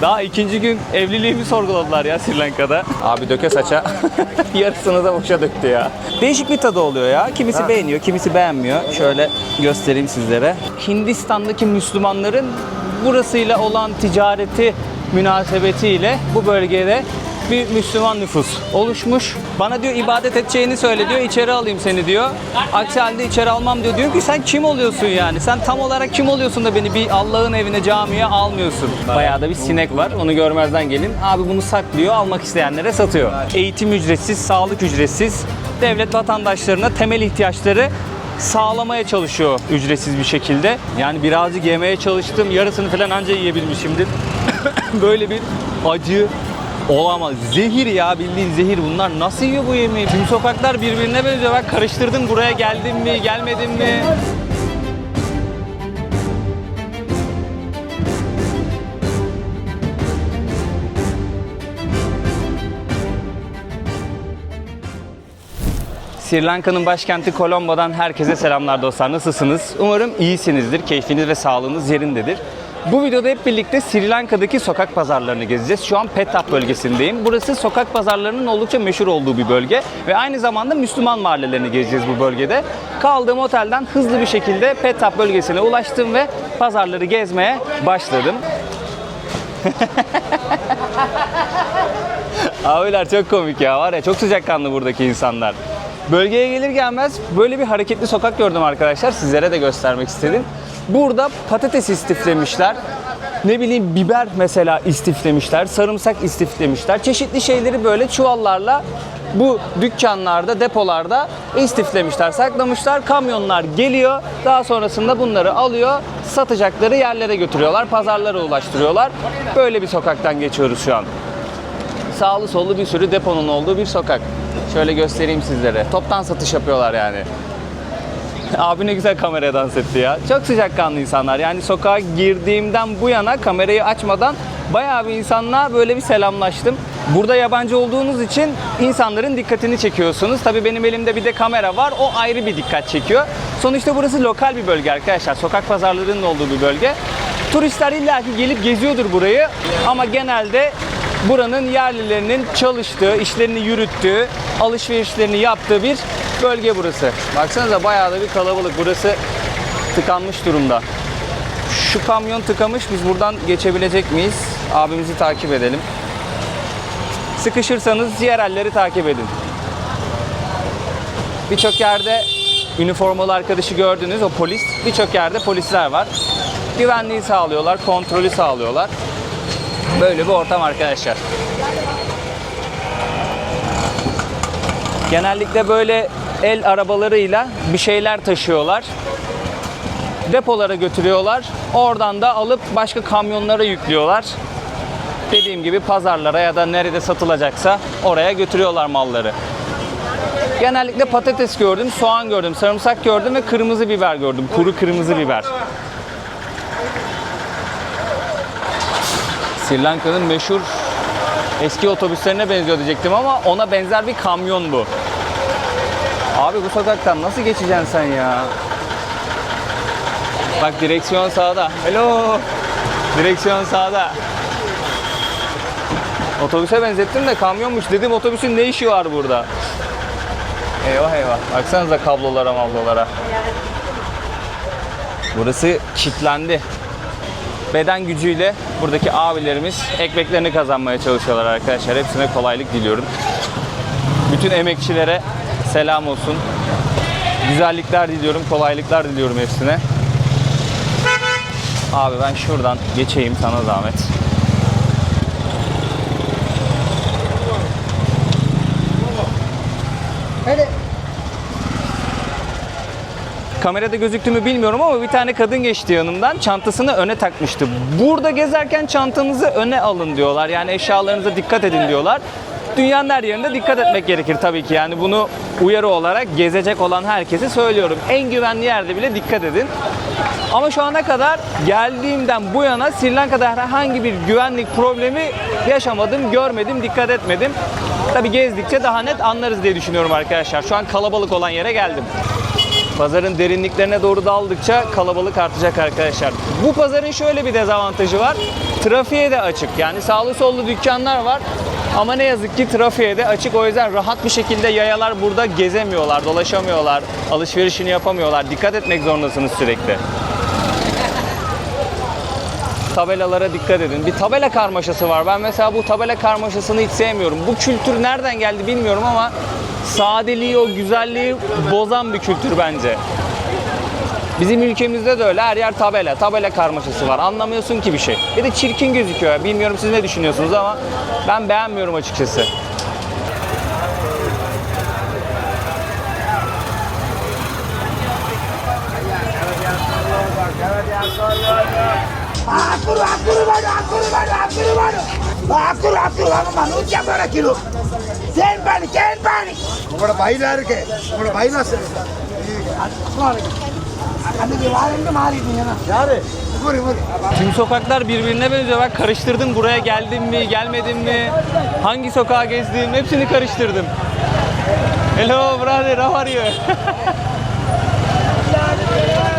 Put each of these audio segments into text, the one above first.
Daha ikinci gün evliliğimi sorguladılar ya Sri Lanka'da. Abi döke saça. Yarısını da boşa döktü ya. Değişik bir tadı oluyor ya. Kimisi beğeniyor, kimisi beğenmiyor. Şöyle göstereyim sizlere. Hindistan'daki Müslümanların burasıyla olan ticareti münasebetiyle bu bölgede bir Müslüman nüfus oluşmuş. Bana diyor ibadet edeceğini söyle diyor, içeri alayım seni diyor. Aksi halde içeri almam diyor. Diyor ki sen kim oluyorsun yani? Sen tam olarak kim oluyorsun da beni bir Allah'ın evine, camiye almıyorsun? Bayağı da bir sinek var. Onu görmezden gelin. Abi bunu saklıyor, almak isteyenlere satıyor. Eğitim ücretsiz, sağlık ücretsiz. Devlet vatandaşlarına temel ihtiyaçları sağlamaya çalışıyor ücretsiz bir şekilde. Yani birazcık yemeye çalıştım. Yarısını falan anca yiyebilmişimdir. Böyle bir acı olamaz. Zehir ya, bildiğin zehir. Bunlar nasıl yiyor bu yemeği? Tüm sokaklar birbirine benziyor. Ben karıştırdım, buraya geldim mi, gelmedim mi? Sri Lanka'nın başkenti Colombo'dan herkese selamlar dostlar. Nasılsınız? Umarım iyisinizdir. Keyfiniz ve sağlığınız yerindedir. Bu videoda hep birlikte Sri Lanka'daki sokak pazarlarını gezeceğiz. Şu an Pettah bölgesindeyim. Burası sokak pazarlarının oldukça meşhur olduğu bir bölge. Ve aynı zamanda Müslüman mahallelerini gezeceğiz bu bölgede. Kaldığım otelden hızlı bir şekilde Pettah bölgesine ulaştım ve pazarları gezmeye başladım. Abiler çok komik ya, var ya, çok sıcakkanlı buradaki insanlar. Bölgeye gelir gelmez böyle bir hareketli sokak gördüm arkadaşlar. Sizlere de göstermek istedim. Burada patates istiflemişler. Ne bileyim, biber mesela istiflemişler. Sarımsak istiflemişler. Çeşitli şeyleri böyle çuvallarla bu dükkanlarda, depolarda istiflemişler, saklamışlar. Kamyonlar geliyor. Daha sonrasında bunları alıyor. Satacakları yerlere götürüyorlar. Pazarlara ulaştırıyorlar. Böyle bir sokaktan geçiyoruz şu an. Sağlı sollu bir sürü deponun olduğu bir sokak. Şöyle göstereyim sizlere. Toptan satış yapıyorlar yani. Abi ne güzel kameraya dans etti ya. Çok sıcakkanlı insanlar. Yani sokağa girdiğimden bu yana kamerayı açmadan bayağı bir insanla böyle bir selamlaştım. Burada yabancı olduğunuz için insanların dikkatini çekiyorsunuz. Tabii benim elimde bir de kamera var. O ayrı bir dikkat çekiyor. Sonuçta burası lokal bir bölge arkadaşlar. Sokak pazarlarının olduğu bir bölge. Turistler illaki gelip geziyordur burayı. Ama genelde buranın yerlilerinin çalıştığı, işlerini yürüttüğü, alışverişlerini yaptığı bir bölge burası. Baksanıza bayağı da bir kalabalık. Burası tıkanmış durumda. Şu kamyon tıkamış. Biz buradan geçebilecek miyiz? Abimizi takip edelim. Sıkışırsanız yerelleri takip edin. Birçok yerde üniformalı arkadaşı gördünüz. O polis. Birçok yerde polisler var. Güvenliği sağlıyorlar, kontrolü sağlıyorlar. Böyle bir ortam arkadaşlar. Genellikle böyle el arabalarıyla bir şeyler taşıyorlar. Depolara götürüyorlar. Oradan da alıp başka kamyonlara yüklüyorlar. Dediğim gibi pazarlara ya da nerede satılacaksa oraya götürüyorlar malları. Genellikle patates gördüm, soğan gördüm, sarımsak gördüm ve kırmızı biber gördüm. Kuru kırmızı biber. Sri Lanka'nın meşhur eski otobüslerine benziyor diyecektim ama ona benzer bir kamyon bu. Abi bu sokaktan nasıl geçeceksin sen ya? Bak direksiyon sağda. Hello. Direksiyon sağda. Otobüse benzettim de kamyonmuş. Dedim otobüsün ne işi var burada? Eyvah eyvah. Baksanıza kablolara mablolara. Burası kilitlendi. Beden gücüyle buradaki abilerimiz ekmeklerini kazanmaya çalışıyorlar arkadaşlar. Hepsine kolaylık diliyorum. Bütün emekçilere selam olsun. Güzellikler diliyorum, kolaylıklar diliyorum hepsine. Abi ben şuradan geçeyim, sana zahmet. Hadi. Kamerada gözüktü mü bilmiyorum ama bir tane kadın geçti yanımdan. Çantasını öne takmıştı. Burada gezerken çantanızı öne alın diyorlar. Yani eşyalarınıza dikkat edin diyorlar. Dünyanın her yerinde dikkat etmek gerekir tabii ki. Yani bunu uyarı olarak gezecek olan herkese söylüyorum. En güvenli yerde bile dikkat edin. Ama şu ana kadar geldiğimden bu yana Sri Lanka'da herhangi bir güvenlik problemi yaşamadım, görmedim, dikkat etmedim. Tabii gezdikçe daha net anlarız diye düşünüyorum arkadaşlar. Şu an kalabalık olan yere geldim. Pazarın derinliklerine doğru daldıkça kalabalık artacak arkadaşlar. Bu pazarın şöyle bir dezavantajı var. Trafiğe de açık. Yani sağlı sollu dükkanlar var. Ama ne yazık ki trafiğe de açık. O yüzden rahat bir şekilde yayalar burada gezemiyorlar, dolaşamıyorlar, alışverişini yapamıyorlar. Dikkat etmek zorundasınız sürekli. Tabelalara dikkat edin. Bir tabela karmaşası var. Ben mesela bu tabela karmaşasını hiç sevmiyorum. Bu kültür nereden geldi bilmiyorum ama sadeliği, o güzelliği bozan bir kültür bence. Bizim ülkemizde de öyle. Her yer tabela. Tabela karmaşası var. Anlamıyorsun ki bir şey. Bir de çirkin gözüküyor. Bilmiyorum siz ne düşünüyorsunuz ama ben beğenmiyorum açıkçası. Tüm sokaklar birbirine benziyor. Ben karıştırdım. Buraya geldim mi, gelmedim mi? Hangi sokağa gezdim? Hepsini karıştırdım. Hello brother, how are you?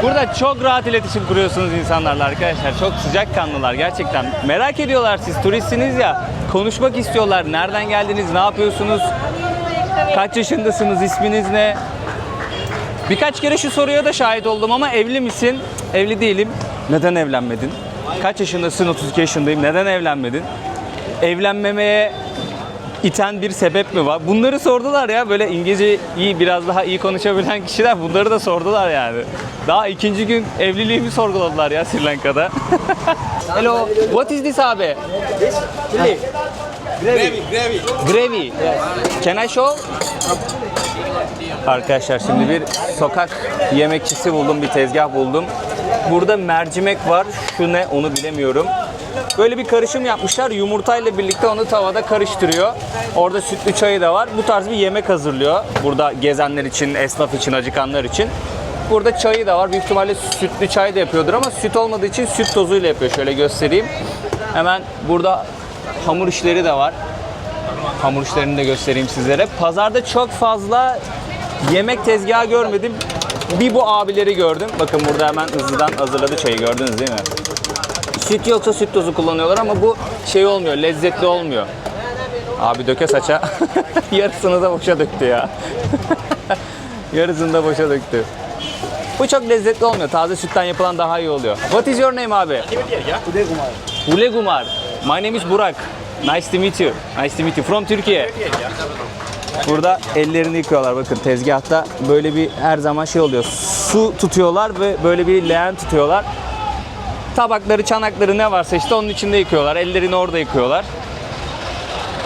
Burada çok rahat iletişim kuruyorsunuz insanlarla arkadaşlar. Çok sıcakkanlılar gerçekten. Merak ediyorlar, siz turistsiniz ya. Konuşmak istiyorlar. Nereden geldiniz? Ne yapıyorsunuz? Kaç yaşındasınız? İsminiz ne? Birkaç kere şu soruya da şahit oldum ama evli misin? Evli değilim. Neden evlenmedin? Kaç yaşındasın? 32 yaşındayım. Neden evlenmedin? Evlenmemeye iten bir sebep mi var? Bunları sordular ya. Böyle İngilizce biraz daha iyi konuşabilen kişiler bunları da sordular yani. Daha ikinci gün evliliğimi sorguladılar ya Sri Lanka'da. Hello, what is this abi? This chili. Gravy. Gravy. Yes. Can I show? Arkadaşlar şimdi bir sokak yemekçisi buldum, bir tezgah buldum. Burada mercimek var. Şu ne onu bilemiyorum. Böyle bir karışım yapmışlar. Yumurtayla birlikte onu tavada karıştırıyor. Orada sütlü çayı da var. Bu tarz bir yemek hazırlıyor. Burada gezenler için, esnaf için, acıkanlar için. Burada çayı da var. Büyük ihtimalle sütlü çay da yapıyordur ama süt olmadığı için süt tozuyla yapıyor. Şöyle göstereyim. Hemen burada hamur işleri de var. Hamur işlerini de göstereyim sizlere. Pazarda çok fazla yemek tezgahı görmedim. Bir bu abileri gördüm. Bakın burada hemen hızlıdan hazırladı çayı, gördünüz değil mi? Süt yoksa süt tozu kullanıyorlar ama bu şey olmuyor, lezzetli olmuyor. Abi döke saça. Yarısını da boşa döktü ya. Yarısını da boşa döktü. Bu çok lezzetli olmuyor. Taze sütten yapılan daha iyi oluyor. What is your name abi? Ule Gumar. My name is Burak. Nice to meet you. Nice to meet you. From Türkiye. Burada ellerini yıkıyorlar. Bakın tezgahta böyle bir her zaman şey oluyor. Su tutuyorlar ve böyle bir leğen tutuyorlar. Tabakları, çanakları ne varsa işte onun içinde yıkıyorlar. Ellerini orada yıkıyorlar.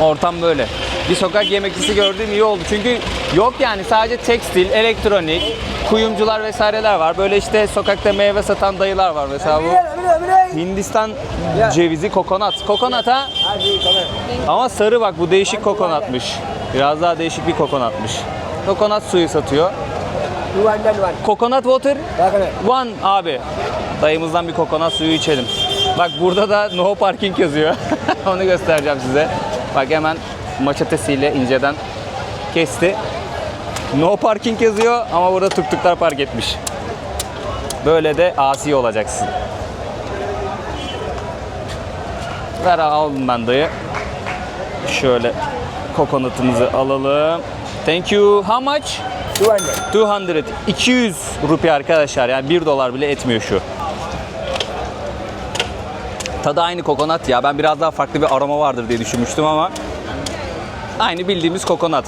Ortam böyle. Bir sokak yemekçisi gördüğüm iyi oldu. Çünkü yok yani, sadece tekstil, elektronik, kuyumcular vesaireler var. Böyle işte sokakta meyve satan dayılar var. Mesela bu Hindistan cevizi, kokonat. Kokonat ha? Ama sarı, bak bu değişik kokonatmış. Biraz daha değişik bir kokonatmış. Kokonat suyu satıyor. Kokonat water? One abi. Dayımızdan bir kokonat suyu içelim. Bak burada da no parking yazıyor. Onu göstereceğim size. Bak hemen maçetesiyle inceden kesti. No parking yazıyor ama burada tuk-tuklar park etmiş. Böyle de asi olacaksın. Ver aldım ben dayı. Şöyle kokonatımızı alalım. Thank you. How much? 200. 200 rupi arkadaşlar. Yani 1 dolar bile etmiyor şu. Tadı aynı kokonat ya. Ben biraz daha farklı bir aroma vardır diye düşünmüştüm ama aynı bildiğimiz kokonat.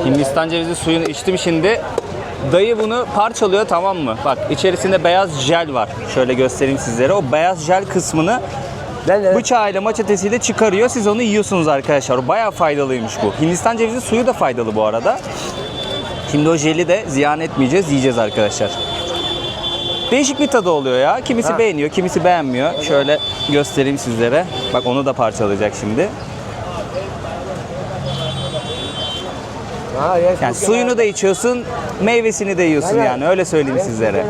Hindistan cevizi suyunu içtim şimdi. Dayı bunu parçalıyor, tamam mı? Bak içerisinde beyaz jel var. Şöyle göstereyim sizlere. O beyaz jel kısmını bıçağıyla, maçetesiyle çıkarıyor. Siz onu yiyorsunuz arkadaşlar. Bayağı faydalıymış bu. Hindistan cevizi suyu da faydalı bu arada. Şimdi o jeli de ziyan etmeyeceğiz, yiyeceğiz arkadaşlar. Değişik bir tadı oluyor ya. Kimisi beğeniyor, kimisi beğenmiyor. Şöyle göstereyim sizlere. Bak onu da parçalayacak şimdi. Yani suyunu da içiyorsun, meyvesini de yiyorsun yani. Öyle söyleyeyim sizlere.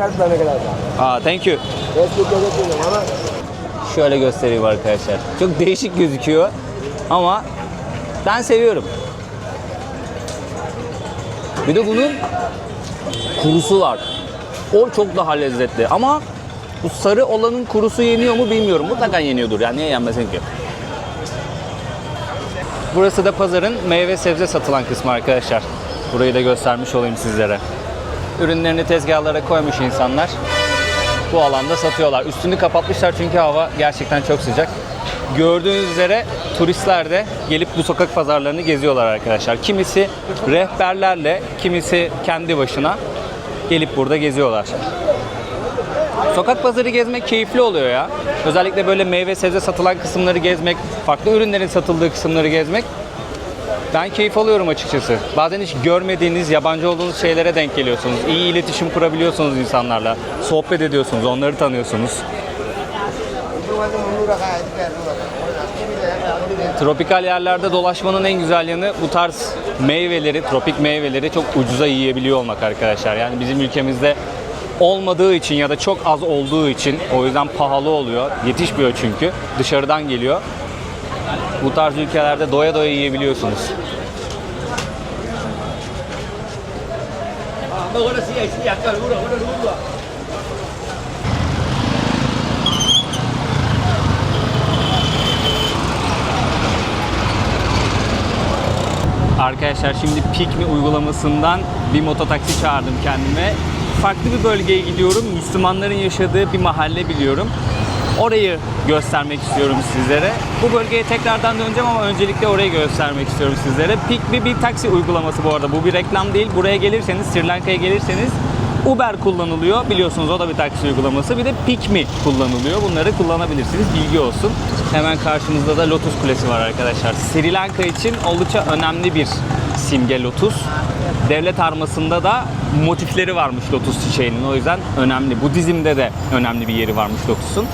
Thank you. Şöyle göstereyim arkadaşlar. Çok değişik gözüküyor ama ben seviyorum. Bir de bunun kurusu var. O çok daha lezzetli ama bu sarı olanın kurusu yeniyor mu bilmiyorum. Mutlaka yeniyordur. Yani niye yenmesin ki? Burası da pazarın meyve sebze satılan kısmı arkadaşlar. Burayı da göstermiş olayım sizlere. Ürünlerini tezgahlara koymuş insanlar. Bu alanda satıyorlar. Üstünü kapatmışlar çünkü hava gerçekten çok sıcak. Gördüğünüz üzere turistler de gelip bu sokak pazarlarını geziyorlar arkadaşlar. Kimisi rehberlerle, kimisi kendi başına gelip burada geziyorlar. Sokak pazarı gezmek keyifli oluyor ya. Özellikle böyle meyve sebze satılan kısımları gezmek, farklı ürünlerin satıldığı kısımları gezmek. Ben keyif alıyorum açıkçası. Bazen hiç görmediğiniz, yabancı olduğunuz şeylere denk geliyorsunuz. İyi iletişim kurabiliyorsunuz insanlarla. Sohbet ediyorsunuz, onları tanıyorsunuz. Tropikal yerlerde dolaşmanın en güzel yanı bu tarz meyveleri, tropik meyveleri çok ucuza yiyebiliyor olmak arkadaşlar. Yani bizim ülkemizde olmadığı için ya da çok az olduğu için o yüzden pahalı oluyor. Yetişmiyor çünkü. Dışarıdan geliyor. Bu tarz ülkelerde doya doya yiyebiliyorsunuz. Arkadaşlar şimdi Pick.me uygulamasından bir mototaksi çağırdım kendime. Farklı bir bölgeye gidiyorum. Müslümanların yaşadığı bir mahalle biliyorum. Orayı göstermek istiyorum sizlere. Bu bölgeye tekrardan döneceğim ama öncelikle orayı göstermek istiyorum sizlere. Pick.me bir taksi uygulaması bu arada. Bu bir reklam değil. Buraya gelirseniz, Sri Lanka'ya gelirseniz Uber kullanılıyor. Biliyorsunuz o da bir taksi uygulaması. Bir de Pick.me kullanılıyor. Bunları kullanabilirsiniz. Bilgi olsun. Hemen karşımızda da Lotus Kulesi var arkadaşlar. Sri Lanka için oldukça önemli bir simge Lotus. Devlet armasında da motifleri varmış Lotus çiçeğinin. O yüzden önemli. Budizm'de de önemli bir yeri varmış Lotus'un.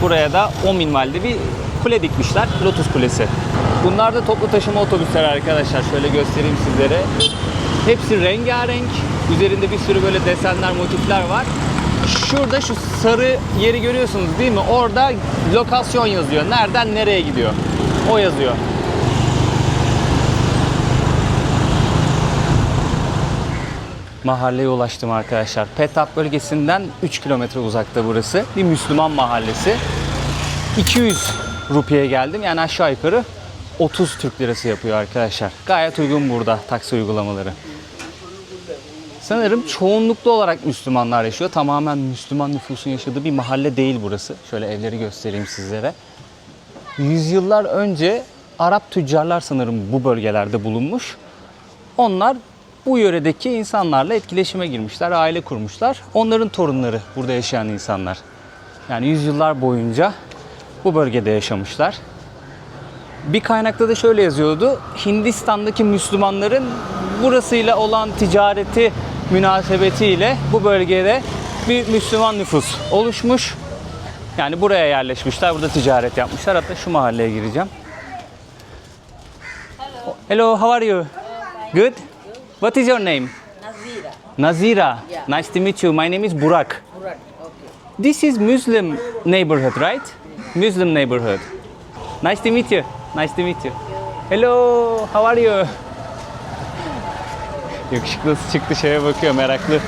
Buraya da 10 minvalde bir kule dikmişler. Lotus Kulesi. Bunlar da toplu taşıma otobüsleri arkadaşlar. Şöyle göstereyim sizlere. Hepsi rengarenk. Üzerinde bir sürü böyle desenler, motifler var. Şurada şu sarı yeri görüyorsunuz değil mi? Orada lokasyon yazıyor. Nereden nereye gidiyor? O yazıyor. Mahalleye ulaştım arkadaşlar. Petap bölgesinden 3 kilometre uzakta burası. Bir Müslüman mahallesi. 200 rupiye geldim. Yani aşağı yukarı 30 Türk lirası yapıyor arkadaşlar. Gayet uygun burada taksi uygulamaları. Sanırım çoğunluklu olarak Müslümanlar yaşıyor. Tamamen Müslüman nüfusun yaşadığı bir mahalle değil burası. Şöyle evleri göstereyim sizlere. Yüzyıllar önce Arap tüccarlar sanırım bu bölgelerde bulunmuş. Onlar bu yöredeki insanlarla etkileşime girmişler, aile kurmuşlar. Onların torunları burada yaşayan insanlar. Yani yüzyıllar boyunca bu bölgede yaşamışlar. Bir kaynakta da şöyle yazıyordu. Hindistan'daki Müslümanların burasıyla olan ticareti münasebetiyle bu bölgede bir Müslüman nüfus oluşmuş. Yani buraya yerleşmişler, burada ticaret yapmışlar. Hatta şu mahalleye gireceğim. Hello, how are you? Good? What is your name? Nazira. Nazira. Yeah. Nice to meet you. My name is Burak. Burak. Okay. This is Muslim neighborhood, right? Muslim neighborhood. Nice to meet you. Nice to meet you. Hello, how are you? Yakışıklısı çıktı, şeye bakıyor, meraklı.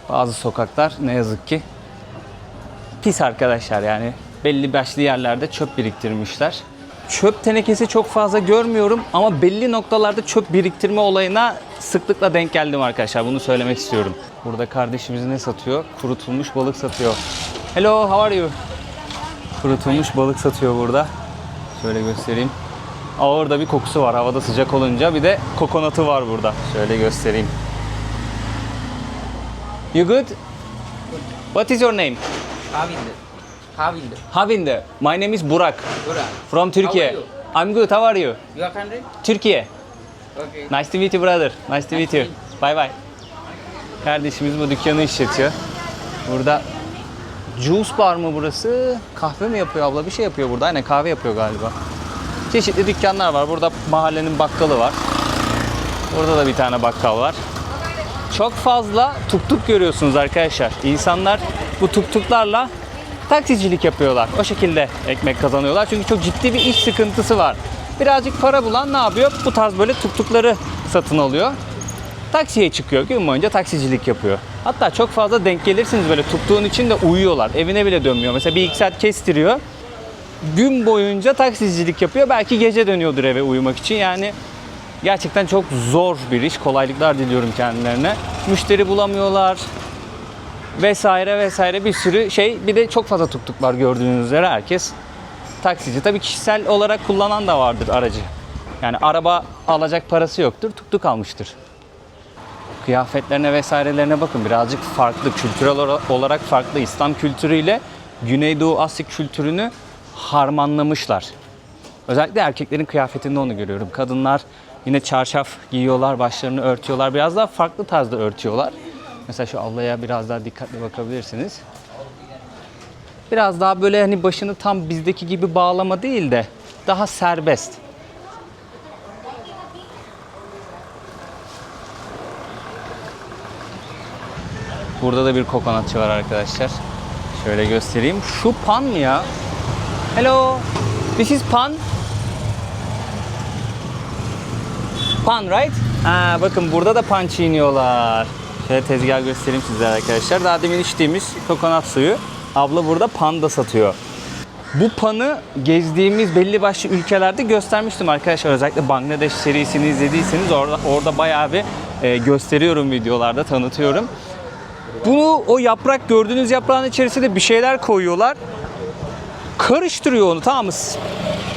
Bazı sokaklar ne yazık ki pis arkadaşlar, yani belli başlı yerlerde çöp biriktirmişler. Çöp tenekesi çok fazla görmüyorum ama belli noktalarda çöp biriktirme olayına sıklıkla denk geldim arkadaşlar. Bunu söylemek istiyorum. Burada kardeşimiz ne satıyor? Kurutulmuş balık satıyor. Hello, how are you? Kurutulmuş balık satıyor burada. Şöyle göstereyim. Orada bir kokusu var havada sıcak olunca. Bir de kokonatı var burada. Şöyle göstereyim. You good? What is your name? Kavinder. Havind. Havind. My name is Burak Burak. from How Turkey. are you? I'm good. How are you? Your country? Türkiye. Okay. Nice to meet you brother. Nice to meet you. Bye bye. Kardeşimiz bu dükkanı işletiyor. Burada juice bar mı burası? Kahve mi yapıyor abla? Bir şey yapıyor burada. Aynen kahve yapıyor galiba. Çeşitli dükkanlar var. Burada mahallenin bakkalı var. Burada da bir tane bakkal var. Çok fazla tuk tuk görüyorsunuz arkadaşlar. İnsanlar bu tuk tuklarla taksicilik yapıyorlar. O şekilde ekmek kazanıyorlar. Çünkü çok ciddi bir iş sıkıntısı var. Birazcık para bulan ne yapıyor? Bu tarz böyle tuk tukları satın alıyor. Taksiye çıkıyor. Gün boyunca taksicilik yapıyor. Hatta çok fazla denk gelirsiniz böyle tuktuğun içinde uyuyorlar. Evine bile dönmüyor. Mesela bir iki saat kestiriyor. Gün boyunca taksicilik yapıyor. Belki gece dönüyordur eve uyumak için. Yani gerçekten çok zor bir iş. Kolaylıklar diliyorum kendilerine. Müşteri bulamıyorlar. Vesaire vesaire bir sürü şey. Bir de çok fazla tuk tuk var gördüğünüz üzere herkes taksici. Tabii kişisel olarak kullanan da vardır aracı. Yani araba alacak parası yoktur. Tuk tuk almıştır. Kıyafetlerine vesairelerine bakın. Birazcık farklı. Kültürel olarak farklı. İslam kültürüyle Güneydoğu Asya kültürünü harmanlamışlar. Özellikle erkeklerin kıyafetinde onu görüyorum. Kadınlar yine çarşaf giyiyorlar, başlarını örtüyorlar. Biraz daha farklı tarzda örtüyorlar. Mesela şu ablaya biraz daha dikkatli bakabilirsiniz. Biraz daha böyle hani başını tam bizdeki gibi bağlama değil de daha serbest. Burada da bir kokonatçı var arkadaşlar. Şöyle göstereyim. Şu pan mı ya? Hello. This is pan. Pan, right? Bakın burada da pan çiğniyorlar. Şöyle tezgah göstereyim sizlere arkadaşlar. Daha demin içtiğimiz kokonat suyu. Abla burada pan da satıyor. Bu panı gezdiğimiz belli başlı ülkelerde göstermiştim arkadaşlar. Özellikle Bangladeş serisini izlediyseniz orada bayağı bir gösteriyorum videolarda, tanıtıyorum. Bunu o yaprak gördüğünüz yaprağın içerisine bir şeyler koyuyorlar. Karıştırıyor onu, tamam mı?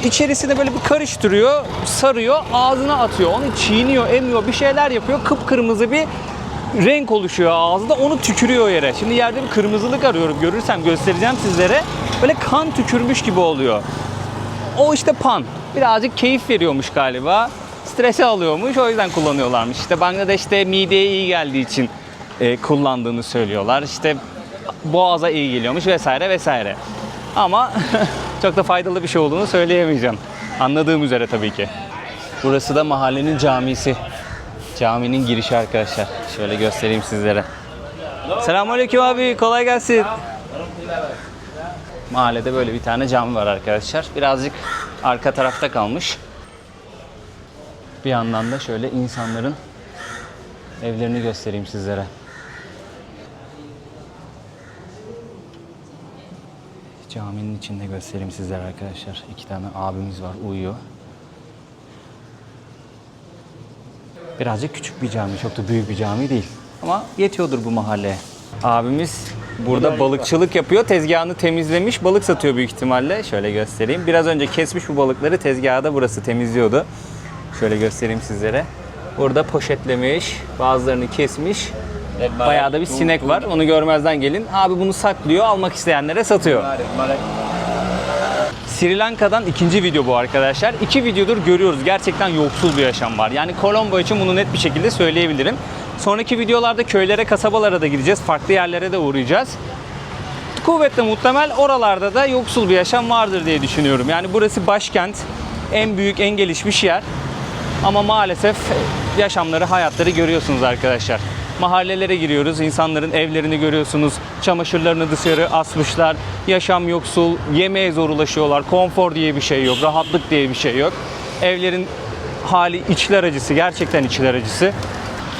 İçerisine böyle bir karıştırıyor, sarıyor, ağzına atıyor. Onu çiğniyor, emiyor, bir şeyler yapıyor. Kıpkırmızı bir renk oluşuyor ağzında. Onu tükürüyor yere. Şimdi yerde bir kırmızılık arıyorum. Görürsem göstereceğim sizlere. Böyle kan tükürmüş gibi oluyor. O işte pan. Birazcık keyif veriyormuş galiba. Stresi alıyormuş. O yüzden kullanıyorlarmış. İşte Bangladeş'te mideye iyi geldiği için kullandığını söylüyorlar. İşte boğaza iyi geliyormuş vesaire vesaire. Ama çok da faydalı bir şey olduğunu söyleyemeyeceğim. Anladığım üzere tabii ki. Burası da mahallenin camisi. Caminin girişi arkadaşlar. Şöyle göstereyim sizlere. Selamünaleyküm abi. Kolay gelsin. Mahallede böyle bir tane cami var arkadaşlar. Birazcık arka tarafta kalmış. Bir yandan da şöyle insanların evlerini göstereyim sizlere. Caminin içinde göstereyim sizlere arkadaşlar. İki tane abimiz var, uyuyor. Birazcık küçük bir cami, çok da büyük bir cami değil. Ama yetiyordur bu mahalleye. Abimiz burada balıkçılık yapıyor. Tezgahını temizlemiş, balık satıyor büyük ihtimalle. Şöyle göstereyim. Biraz önce kesmiş bu balıkları, tezgahı da burası temizliyordu. Şöyle göstereyim sizlere. Burada poşetlemiş, bazılarını kesmiş. Bayağı da bir sinek var. Onu görmezden gelin. Abi bunu saklıyor, almak isteyenlere satıyor. Sri Lanka'dan ikinci video bu arkadaşlar. 2 videodur görüyoruz. Gerçekten yoksul bir yaşam var. Yani Colombo için bunu net bir şekilde söyleyebilirim. Sonraki videolarda köylere, kasabalara da gideceğiz. Farklı yerlere de uğrayacağız. Kuvvetle muhtemel oralarda da yoksul bir yaşam vardır diye düşünüyorum. Yani burası başkent. En büyük, en gelişmiş yer. Ama maalesef yaşamları, hayatları görüyorsunuz arkadaşlar. Mahallelere giriyoruz, insanların evlerini görüyorsunuz. Çamaşırlarını dışarı asmışlar. Yaşam yoksul, yemeğe zor ulaşıyorlar. Konfor diye bir şey yok, rahatlık diye bir şey yok. Evlerin hali içler acısı, gerçekten içler acısı.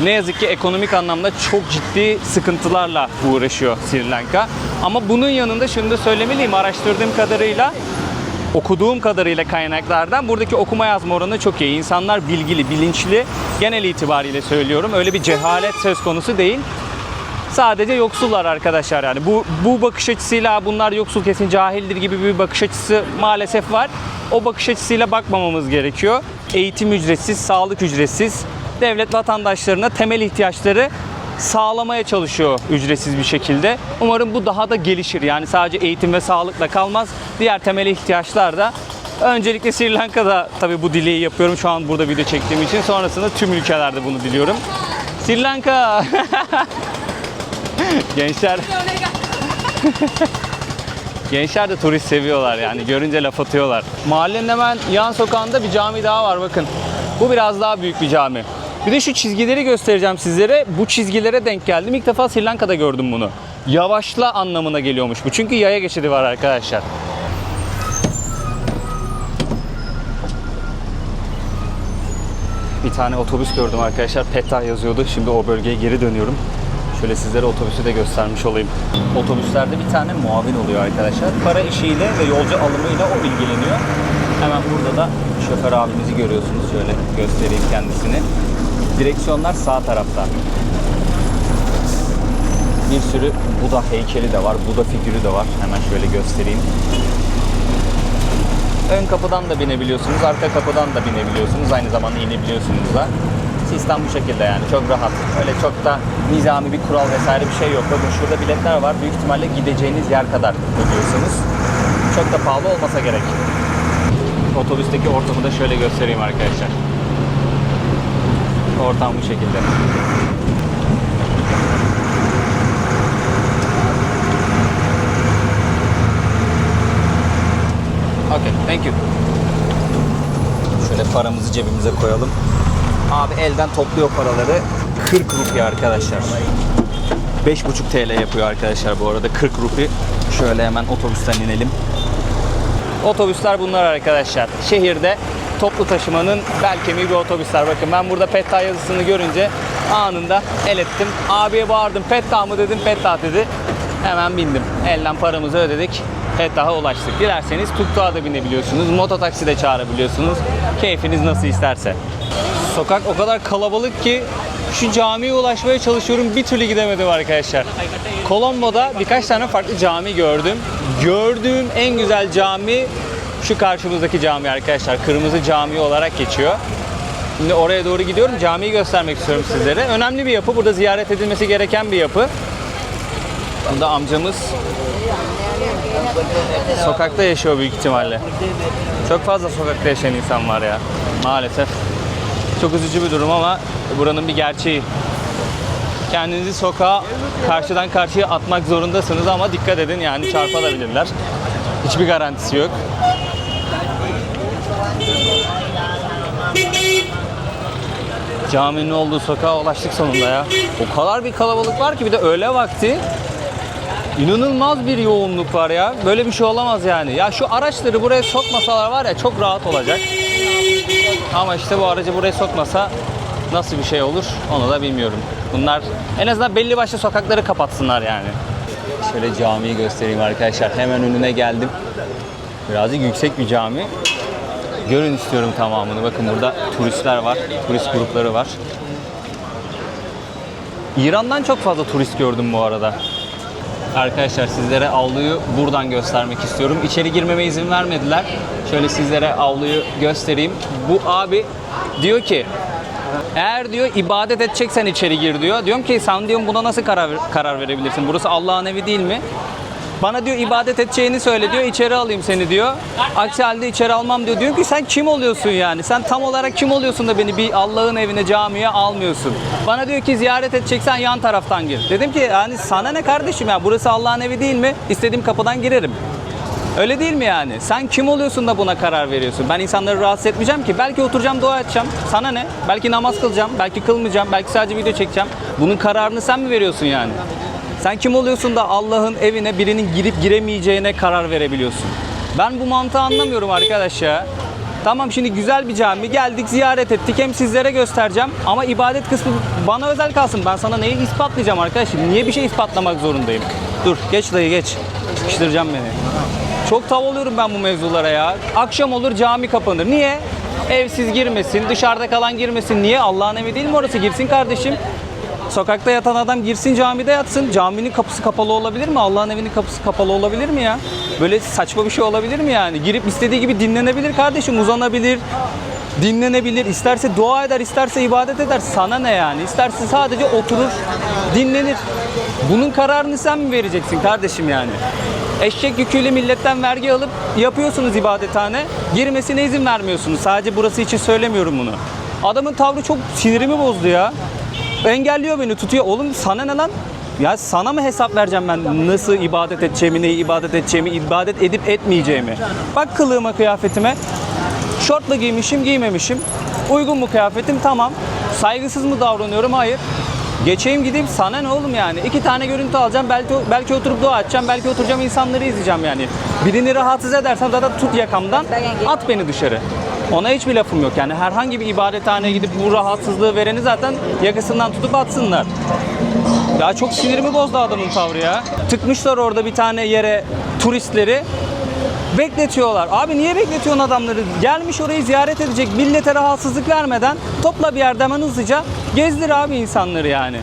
Ne yazık ki ekonomik anlamda çok ciddi sıkıntılarla uğraşıyor Sri Lanka. Ama bunun yanında şunu da söylemeliyim, araştırdığım kadarıyla, okuduğum kadarıyla kaynaklardan buradaki okuma yazma oranı çok iyi. İnsanlar bilgili, bilinçli, genel itibariyle söylüyorum. Öyle bir cehalet söz konusu değil. Sadece yoksullar arkadaşlar yani. Bu bakış açısıyla bunlar yoksul, kesin cahildir gibi bir bakış açısı maalesef var. O bakış açısıyla bakmamamız gerekiyor. Eğitim ücretsiz, sağlık ücretsiz. Devlet vatandaşlarına temel ihtiyaçları sağlamaya çalışıyor ücretsiz bir şekilde. Umarım bu daha da gelişir. Yani sadece eğitim ve sağlıkla kalmaz. Diğer temel ihtiyaçlar da. Öncelikle Sri Lanka'da tabii bu dileği yapıyorum şu an burada video çektiğim için. Sonrasında tüm ülkelerde bunu diliyorum. Sri Lanka! Gençler... Gençler de turist seviyorlar yani. Görünce laf atıyorlar. Mahallenin hemen yan sokağında bir cami daha var bakın. Bu biraz daha büyük bir cami. Bir de şu çizgileri göstereceğim sizlere. Bu çizgilere denk geldim. İlk defa Sri Lanka'da gördüm bunu. Yavaşla anlamına geliyormuş bu. Çünkü yaya geçidi var arkadaşlar. Bir tane otobüs gördüm arkadaşlar. Petta yazıyordu. Şimdi o bölgeye geri dönüyorum. Şöyle sizlere otobüsü de göstermiş olayım. Otobüslerde bir tane muavin oluyor arkadaşlar. Para işiyle ve yolcu alımıyla o ilgileniyor. Hemen burada da şoför abimizi görüyorsunuz. Şöyle göstereyim kendisini. Direksiyonlar sağ tarafta. Bir sürü Buda heykeli de var. Buda figürü de var. Hemen şöyle göstereyim. Ön kapıdan da binebiliyorsunuz. Arka kapıdan da binebiliyorsunuz. Aynı zamanda inebiliyorsunuz da. Sistem bu şekilde yani. Çok rahat. Öyle çok da nizami bir kural vesaire bir şey yok. Bakın şurada biletler var. Büyük ihtimalle gideceğiniz yer kadar ödüyorsunuz. Çok da pahalı olmasa gerek. Otobüsteki ortamı da şöyle göstereyim arkadaşlar. Ortam bu şekilde. Okay, thank you. Şöyle paramızı cebimize koyalım. Abi elden topluyor paraları. 40 rupi arkadaşlar. 5,5 TL yapıyor arkadaşlar bu arada. 40 rupi. Şöyle hemen otobüsten inelim. Otobüsler bunlar arkadaşlar. Şehirde toplu taşımanın bel kemiği bir otobüsler. Bakın ben burada Petta yazısını görünce anında el ettim. Abiye bağırdım. Petta mı dedim. Petta dedi. Hemen bindim. Elden paramızı ödedik. Petta'ya ulaştık. Dilerseniz tuk-tuk'a da binebiliyorsunuz. Mototaksi de çağırabiliyorsunuz. Keyfiniz nasıl isterse. Sokak o kadar kalabalık ki şu camiye ulaşmaya çalışıyorum. Bir türlü gidemedim arkadaşlar. Colombo'da birkaç tane farklı cami gördüm. Gördüğüm en güzel cami şu karşımızdaki cami arkadaşlar. Kırmızı Cami olarak geçiyor. Şimdi oraya doğru gidiyorum. Camiyi göstermek istiyorum sizlere. Önemli bir yapı. Burada ziyaret edilmesi gereken bir yapı. Burada amcamız sokakta yaşıyor büyük ihtimalle. Çok fazla sokakta yaşayan insan var ya. Maalesef. Çok üzücü bir durum ama buranın bir gerçeği. Kendinizi sokağa karşıdan karşıya atmak zorundasınız ama dikkat edin yani çarpılabilirler. Hiçbir garantisi yok. Caminin olduğu sokağa ulaştık sonunda ya. O kadar bir kalabalık var ki bir de öğle vakti. İnanılmaz bir yoğunluk var ya. Böyle bir şey olamaz yani. Ya şu araçları buraya sokmasalar var ya çok rahat olacak. Ama işte bu aracı buraya sokmasa nasıl bir şey olur onu da bilmiyorum. Bunlar en azından belli başlı sokakları kapatsınlar yani. Şöyle camiyi göstereyim arkadaşlar. Hemen önüne geldim. Birazcık yüksek bir cami. Görün istiyorum tamamını. Bakın burada turistler var. Turist grupları var. İran'dan çok fazla turist gördüm bu arada. Arkadaşlar sizlere avluyu buradan göstermek istiyorum. İçeri girmeme izin vermediler. Şöyle sizlere avluyu göstereyim. Bu abi diyor ki eğer diyor ibadet edeceksen içeri gir diyor. Diyorum ki sen diyorum buna nasıl karar verebilirsin? Burası Allah'ın evi değil mi? Bana diyor ibadet edeceğini söyle diyor. İçeri alayım seni diyor. Aksi halde içeri almam diyor. Diyor ki sen kim oluyorsun yani? Sen tam olarak kim oluyorsun da beni bir Allah'ın evine, camiye almıyorsun? Bana diyor ki ziyaret edeceksen yan taraftan gir. Dedim ki yani sana ne kardeşim ya? Burası Allah'ın evi değil mi? İstediğim kapıdan girerim. Öyle değil mi yani? Sen kim oluyorsun da buna karar veriyorsun? Ben insanları rahatsız etmeyeceğim ki. Belki oturacağım dua edeceğim. Sana ne? Belki namaz kılacağım. Belki kılmayacağım. Belki sadece video çekeceğim. Bunun kararını sen mi veriyorsun yani? Sen kim oluyorsun da Allah'ın evine birinin girip giremeyeceğine karar verebiliyorsun? Ben bu mantığı anlamıyorum arkadaş ya. Tamam şimdi güzel bir cami geldik ziyaret ettik hem sizlere göstereceğim ama ibadet kısmı bana özel kalsın. Ben sana neyi ispatlayacağım arkadaşım? Niye bir şey ispatlamak zorundayım? Dur geç dayı geç. Sıkıştıracağım beni. Çok tav oluyorum ben bu mevzulara ya. Akşam olur cami kapanır. Niye? Evsiz girmesin, dışarıda kalan girmesin. Niye? Allah'ın evi değil mi orası? Girsin kardeşim. Sokakta yatan adam girsin camide yatsın. Caminin kapısı kapalı olabilir mi? Allah'ın evinin kapısı kapalı olabilir mi ya? Böyle saçma bir şey olabilir mi yani? Girip istediği gibi dinlenebilir kardeşim, uzanabilir. dinlenebilir, isterse dua eder, isterse ibadet eder. Sana ne yani? İsterse sadece oturur, dinlenir. Bunun kararını sen mi vereceksin kardeşim yani? Eşek yüküyle milletten vergi alıp yapıyorsunuz ibadethane. Girmesine izin vermiyorsunuz. Sadece burası için söylemiyorum bunu. Adamın tavrı çok sinirimi bozdu ya. Engelliyor beni, tutuyor. Oğlum sana ne lan? Ya sana mı hesap vereceğim ben nasıl ibadet edeceğimi, neyi ibadet edeceğimi, ibadet edip etmeyeceğimi? Bak kılığıma, kıyafetime. Şortla giymişim, giymemişim. Uygun mu kıyafetim? Tamam. Saygısız mı davranıyorum? Hayır. Geçeyim gideyim, sana ne oğlum yani? 2 tane görüntü alacağım, belki oturup dua edeceğim, belki oturacağım insanları izleyeceğim yani. Birini rahatsız edersem zaten tut yakamdan, at beni dışarı. Ona hiçbir lafım yok yani. Herhangi bir ibadethaneye gidip bu rahatsızlığı vereni zaten yakasından tutup atsınlar. Ya çok sinirimi bozdu adamın tavrı ya. Tıkmışlar orada bir tane yere turistleri. Bekletiyorlar. Abi niye bekletiyorsun adamları? Gelmiş orayı ziyaret edecek. Millete rahatsızlık vermeden topla bir yerde hemen hızlıca gezdir abi insanları yani.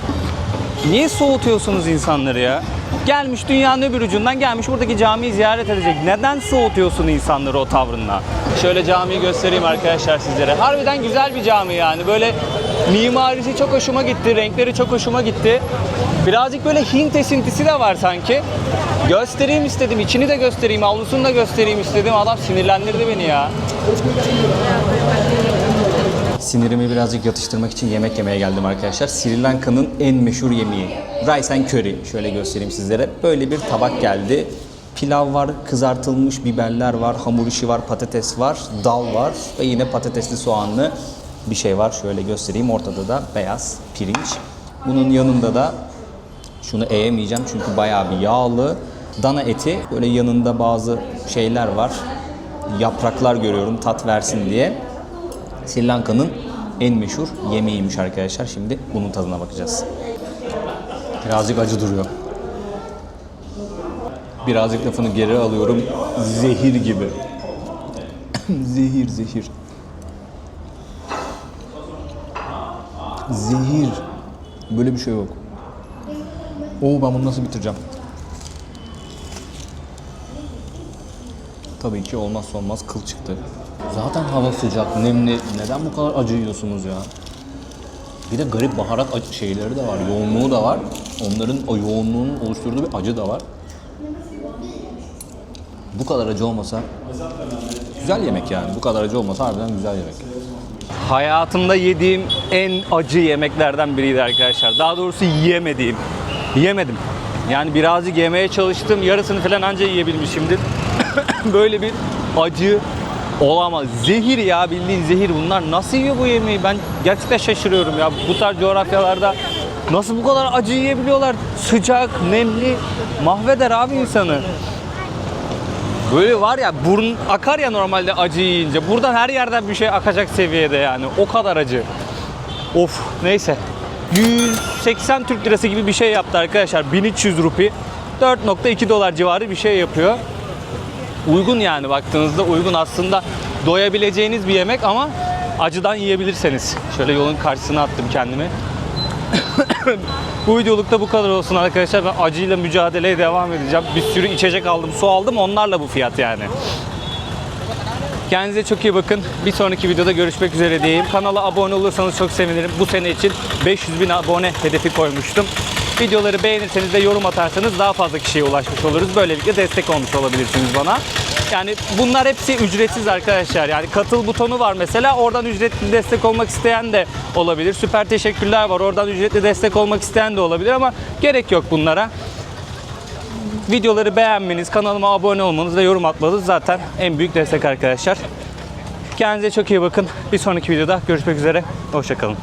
Niye soğutuyorsunuz insanları ya? Gelmiş dünyanın öbür ucundan gelmiş buradaki camiyi ziyaret edecek. Neden soğutuyorsun insanları o tavrınla? Şöyle camiyi göstereyim arkadaşlar sizlere. Harbiden güzel bir cami yani. Böyle mimarisi çok hoşuma gitti. Renkleri çok hoşuma gitti. Birazcık böyle Hint esintisi de var sanki. Göstereyim istedim. İçini de göstereyim. Avlusunu da göstereyim istedim. Adam sinirlendirdi beni ya. Sinirimi birazcık yatıştırmak için yemek yemeye geldim arkadaşlar. Sri Lanka'nın en meşhur yemeği. Rice and curry. Şöyle göstereyim sizlere. Böyle bir tabak geldi. Pilav var, kızartılmış biberler var, hamur işi var, patates var, dal var ve yine patatesli soğanlı bir şey var. Şöyle göstereyim. Ortada da beyaz pirinç. Bunun yanında da şunu eğemeyeceğim çünkü bayağı bir yağlı. Dana eti. Böyle yanında bazı şeyler var. Yapraklar görüyorum tat versin diye. Sri Lanka'nın en meşhur yemeğiymiş arkadaşlar. Şimdi bunun tadına bakacağız. Birazcık acı duruyor. Birazcık lafını geri alıyorum. Zehir gibi. Zehir, zehir. Zehir. Böyle bir şey yok. Oo, ben bunu nasıl bitireceğim? Tabii ki olmazsa olmaz kıl çıktı. Zaten hava sıcak, nemli. Neden bu kadar acı yiyorsunuz ya? Bir de garip baharat şeyleri de var, yoğunluğu da var. Onların o yoğunluğunun oluşturduğu bir acı da var. Bu kadar acı olmasa güzel yemek yani. Bu kadar acı olmasa harbiden güzel yemek. Hayatımda yediğim en acı yemeklerden biriydi arkadaşlar. Daha doğrusu yiyemediğim. Yemedim. Yani birazcık yemeye çalıştım. Yarısını falan anca yiyebilmişimdir. Böyle bir acı olamaz. Zehir ya, bildiğin zehir. Bunlar nasıl yiyor bu yemeği? Ben gerçekten şaşırıyorum ya. Bu tarz coğrafyalarda nasıl bu kadar acı yiyebiliyorlar? Sıcak, nemli. Mahveder abi insanı. Böyle var ya, burun akar ya normalde acı yiyince. Buradan her yerden bir şey akacak seviyede yani. O kadar acı. Of, neyse. 180 Türk lirası gibi bir şey yaptı arkadaşlar. 1300 rupi. 4.2 dolar civarı bir şey yapıyor. Uygun yani, baktığınızda uygun aslında. Doyabileceğiniz bir yemek ama acıdan yiyebilirseniz. Şöyle yolun karşısına attım kendimi. Bu videolukta bu kadar olsun arkadaşlar. Ben acıyla mücadeleye devam edeceğim. Bir sürü içecek aldım, su aldım. Onlarla bu fiyat yani. Kendinize çok iyi bakın. Bir sonraki videoda görüşmek üzere diyeyim. Kanala abone olursanız çok sevinirim. Bu sene için 500.000 abone hedefi koymuştum. Videoları beğenirseniz de yorum atarsanız daha fazla kişiye ulaşmış oluruz. Böylelikle destek olmuş olabilirsiniz bana. Yani bunlar hepsi ücretsiz arkadaşlar. Yani katıl butonu var mesela. Oradan ücretli destek olmak isteyen de olabilir. Süper teşekkürler var. Oradan ücretli destek olmak isteyen de olabilir ama gerek yok bunlara. Videoları beğenmeniz, kanalıma abone olmanız ve yorum atmanız zaten en büyük destek arkadaşlar. Kendinize çok iyi bakın. Bir sonraki videoda görüşmek üzere. Hoşça kalın.